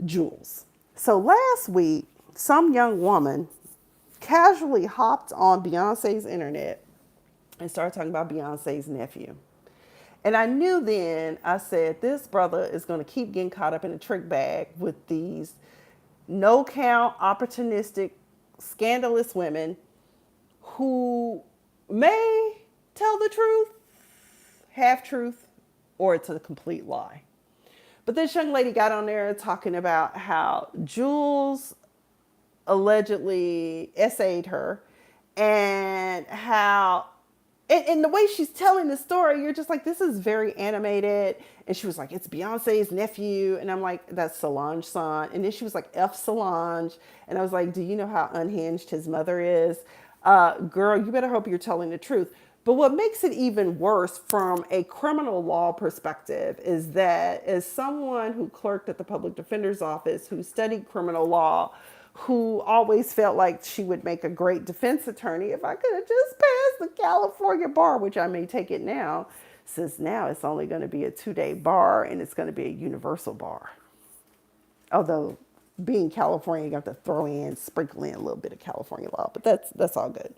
Jules. So last week, some young woman casually hopped on Beyonce's internet and started talking about Beyonce's nephew. And I knew then, I said, this brother is going to keep getting caught up in a trick bag with these no count, opportunistic, scandalous women who may tell the truth, half truth, or it's a complete lie. But this young lady got on there talking about how Jules allegedly essayed her and how, and the way she's telling the story, you're just like, this is very animated. And she was like, it's Beyonce's nephew. And I'm like, that's Solange's son. And then she was like, F Solange. And I was like, do you know how unhinged his mother is? Girl, you better hope you're telling the truth. But what makes it even worse from a criminal law perspective is that as someone who clerked at the public defender's office, who studied criminal law, who always felt like she would make a great defense attorney if I could have just passed the California bar, which I may take it now. Since now it's only going to be a 2-day bar and it's going to be a universal bar. Although being California, you have to sprinkle in a little bit of California law, but that's all good.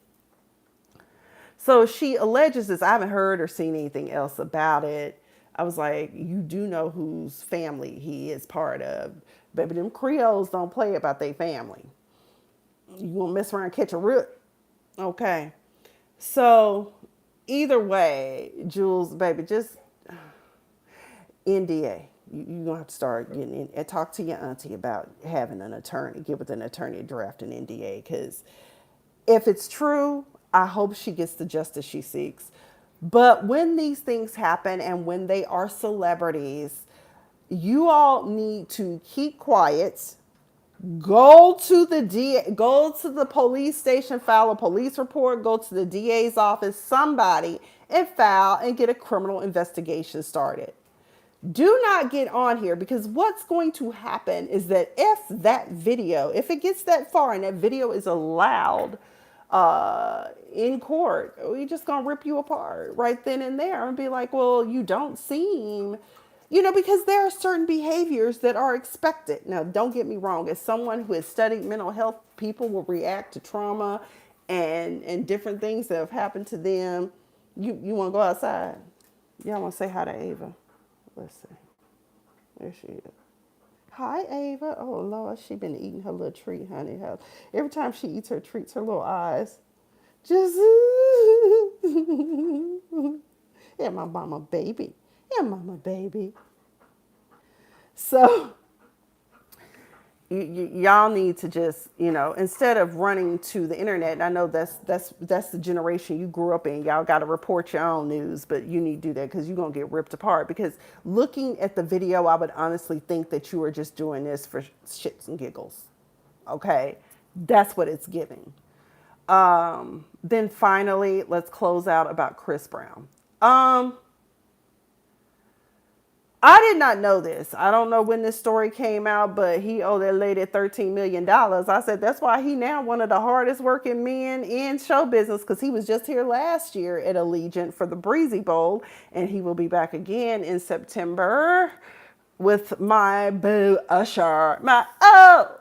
So she alleges this. I haven't heard or seen anything else about it. I was like, you do know whose family he is part of. Baby, them Creoles don't play about their family. You won't mess around and catch a root. Okay. So either way, Jules, baby, just NDA. You're going to have to start getting in and talk to your auntie about having an attorney, get with an attorney to draft an NDA. Because if it's true, I hope she gets the justice she seeks. But when these things happen and when they are celebrities, you all need to keep quiet. Go to the police station, file a police report, go to the DA's office, somebody, and file and get a criminal investigation started. Do not get on here, because what's going to happen is that if it gets that far and that video is allowed in court, we just gonna rip you apart right then and there and be like, well, you don't seem, because there are certain behaviors that are expected. Now, don't get me wrong. As someone who has studied mental health, people will react to trauma and different things that have happened to them. You want to go outside? Y'all want to say hi to Ava? Let's see. There she is. Hi, Ava. Oh, Lord, she been eating her little treat, honey. Every time she eats her treats, her little eyes just... yeah, my mama baby. Yeah, mama baby. So... y'all need to just, instead of running to the internet, and I know that's the generation you grew up in. Y'all got to report your own news, but you need to do that because you're going to get ripped apart. Because looking at the video, I would honestly think that you are just doing this for shits and giggles. Okay? That's what it's giving. Then finally, let's close out about Chris Brown. I did not know this. I don't know when this story came out, but he owed that lady $13 million. I said, that's why he now one of the hardest working men in show business, because he was just here last year at Allegiant for the Breezy Bowl, and he will be back again in September with my boo Usher. My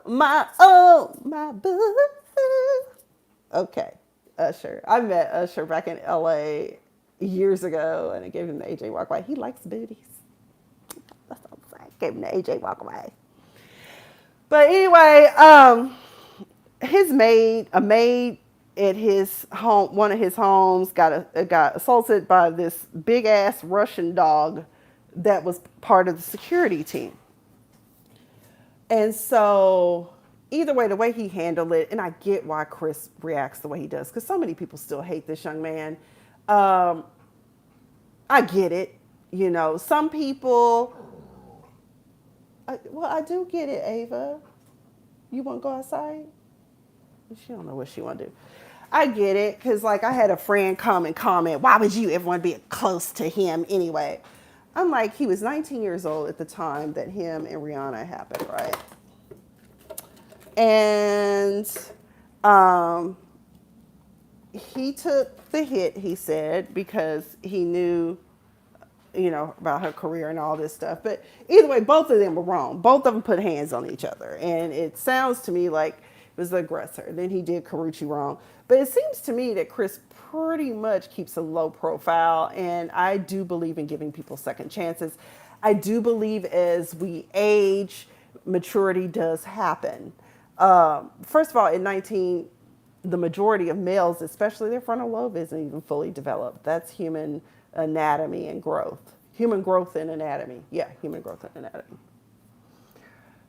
boo. Okay, Usher. I met Usher back in LA years ago, and I gave him the AJ walk away. He likes booties. That's what I'm saying. Gave him the AJ walk away. But anyway, a maid at his home, one of his homes, got assaulted by this big ass Russian dog that was part of the security team. And so either way, the way he handled it, and I get why Chris reacts the way he does, because so many people still hate this young man. I get it. Some people... I do get it, Ava. You want to go outside? She don't know what she want to do. I get it, because I had a friend come and comment, why would you ever want to be close to him anyway? I'm like, he was 19 years old at the time that him and Rihanna happened, right? And he took the hit, he said, because he knew about her career and all this stuff. But either way, both of them were wrong. Both of them put hands on each other. And it sounds to me like it was the aggressor. Then he did Karuchi wrong. But it seems to me that Chris pretty much keeps a low profile. And I do believe in giving people second chances. I do believe as we age, maturity does happen. First of all, at 19, the majority of males, especially their frontal lobe, isn't even fully developed. That's human anatomy and growth. Human growth and anatomy. Yeah, human growth and anatomy.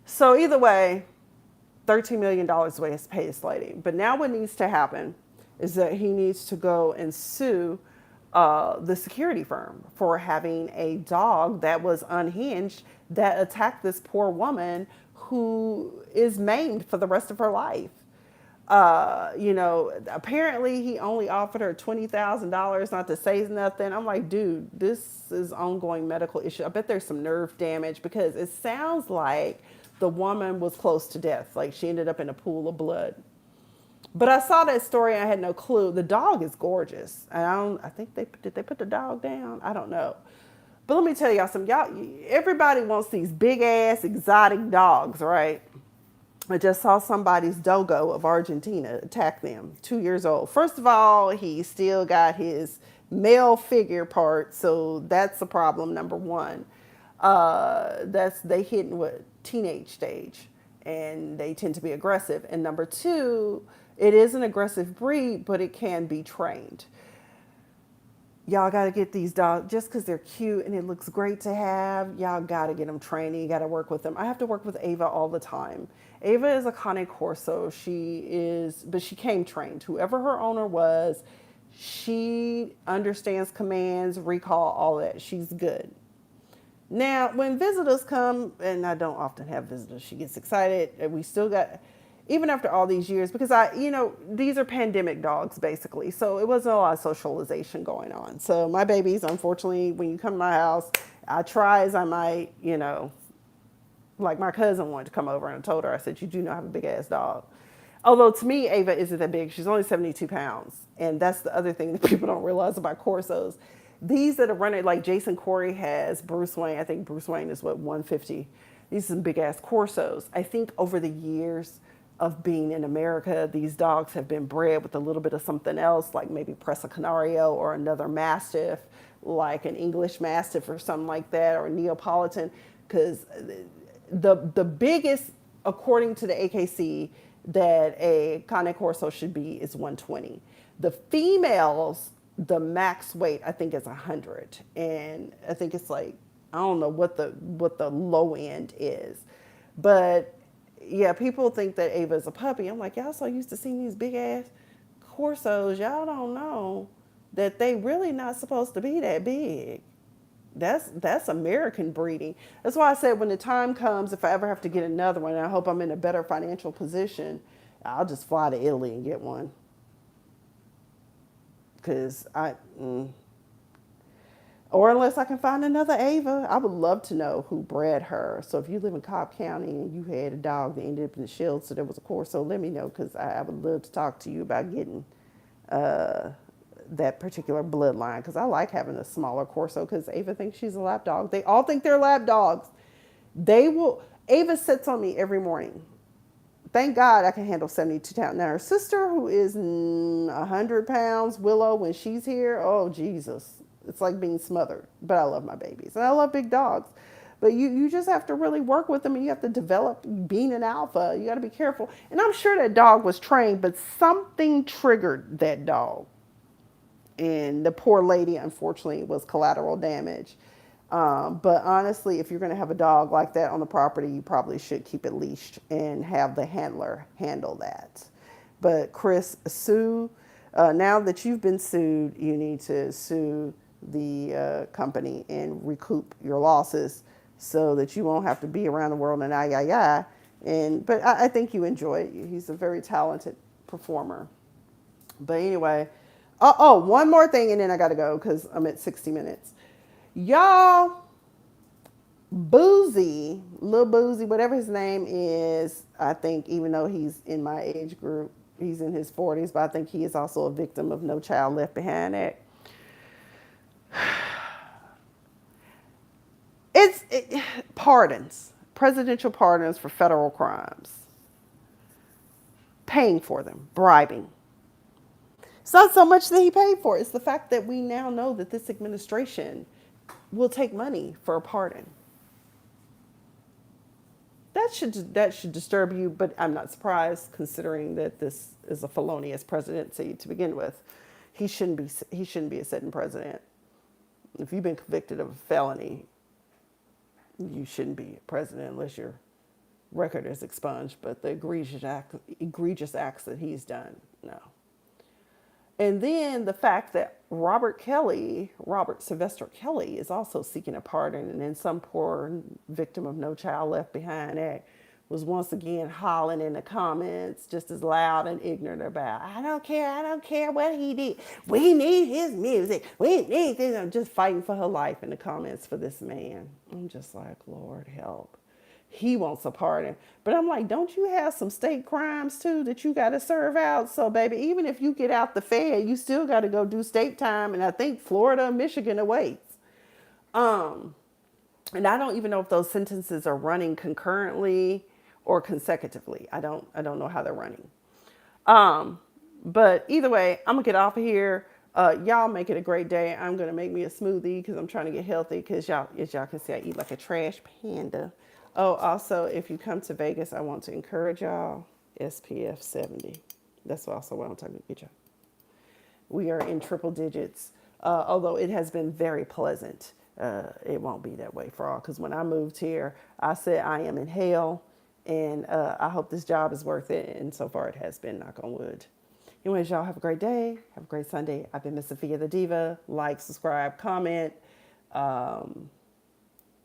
So either way, $13 million is the way it's paid this lady. But now what needs to happen is that he needs to go and sue the security firm for having a dog that was unhinged that attacked this poor woman who is maimed for the rest of her life. Apparently he only offered her $20,000 not to say nothing. I'm like, dude, this is ongoing medical issue. I bet there's some nerve damage, because it sounds like the woman was close to death. Like she ended up in a pool of blood. But I saw that story and I had no clue. The dog is gorgeous. And I think they put the dog down? I don't know. But let me tell y'all something. Y'all, everybody wants these big ass exotic dogs, right? I just saw somebody's dogo of Argentina attack them, 2 years old. First of all, he still got his male figure part, so that's a problem, number one. That's they hit in what teenage stage, and they tend to be aggressive. And number two, it is an aggressive breed, but it can be trained. Y'all got to get these dogs just because they're cute and it looks great to have. Y'all got to get them trained. You got to work with them. I have to work with Ava all the time. Ava is a Cane Corso. But she came trained. Whoever her owner was, she understands commands, recall, all that. She's good. Now, when visitors come, and I don't often have visitors, she gets excited. And we still got, even after all these years, because these are pandemic dogs basically. So it wasn't a lot of socialization going on. So my babies, unfortunately, when you come to my house, I try as I might, like my cousin wanted to come over and I told her, I said, you do not have a big ass dog. Although to me, Ava isn't that big. She's only 72 pounds. And that's the other thing that people don't realize about Corsos. These that are running, like Jason Corey has Bruce Wayne. I think Bruce Wayne is 150. These are some big ass Corsos. I think over the years of being in America, these dogs have been bred with a little bit of something else, like maybe Presa Canario or another Mastiff, like an English Mastiff or something like that, or a Neapolitan. Because the biggest, according to the AKC, that a Cane Corso should be is 120. The females, the max weight I think is 100, and I think it's like, I don't know what the low end is, but yeah, people think that Ava is a puppy. I'm like, y'all so used to seeing these big ass Corsos, y'all don't know that they really not supposed to be that big. That's American breeding. That's why I said when the time comes, if I ever have to get another one, and I hope I'm in a better financial position, I'll just fly to Italy and get one. Because or unless I can find another Ava, I would love to know who bred her. So if you live in Cobb County and you had a dog that ended up in the shelter, so there was a Corso, let me know because I would love to talk to you about getting that particular bloodline, because I like having a smaller Corso because Ava thinks she's a lap dog. They all think they're lap dogs. Ava sits on me every morning. Thank God I can handle 72 pounds. Now her sister, who is 100 pounds, Willow, when she's here, oh Jesus, it's like being smothered. But I love my babies and I love big dogs. But you just have to really work with them, and you have to develop being an alpha. You got to be careful. And I'm sure that dog was trained, but something triggered that dog. And the poor lady, unfortunately, was collateral damage. But honestly, if you're going to have a dog like that on the property, you probably should keep it leashed and have the handler handle that. But Chris, sue. Now that you've been sued, you need to sue the company and recoup your losses so that you won't have to be around the world and But I think you enjoy it. He's a very talented performer. But anyway, one more thing, and then I got to go because I'm at 60 minutes. Y'all, Boozy, Lil Boozy, whatever his name is, I think even though he's in my age group, he's in his 40s, but I think he is also a victim of No Child Left Behind Act. Pardons, presidential pardons for federal crimes, paying for them, bribing. It's not so much that he paid for it. It's the fact that we now know that this administration will take money for a pardon. That should disturb you, but I'm not surprised considering that this is a felonious presidency to begin with. He shouldn't be a sitting president. If you've been convicted of a felony, you shouldn't be president unless your record is expunged. But the egregious acts that he's done, no. And then the fact that Robert Sylvester Kelly, is also seeking a pardon, and then some poor victim of No Child Left Behind Act was once again hollering in the comments just as loud and ignorant about, I don't care what he did. We need his music. We need this. I'm just fighting for her life in the comments for this man. I'm just like, Lord help. He wants a pardon. But I'm like, don't you have some state crimes too that you got to serve out? So, baby, even if you get out the Fed, you still got to go do state time. And I think Florida and Michigan awaits. Um, and I don't even know if those sentences are running concurrently or consecutively. I don't know how they're running. Um, but either way, I'm gonna get off of here. Y'all make it a great day. I'm gonna make me a smoothie because I'm trying to get healthy. Because y'all, as y'all can see, I eat like a trash panda. Oh, also, if you come to Vegas, I want to encourage y'all. SPF 70. That's also what I'm talking to get y'all. We are in triple digits. Although it has been very pleasant. It won't be that way for all. Because when I moved here, I said I am in hell, and I hope this job is worth it. And so far, it has been. Knock on wood. Anyways, y'all have a great day. Have a great Sunday. I've been Miss Sophia the Diva. Like, subscribe, comment.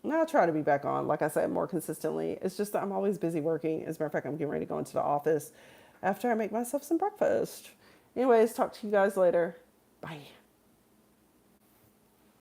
And I'll try to be back on, like I said, more consistently. It's just that I'm always busy working. As a matter of fact, I'm getting ready to go into the office after I make myself some breakfast. Anyways, talk to you guys later. Bye.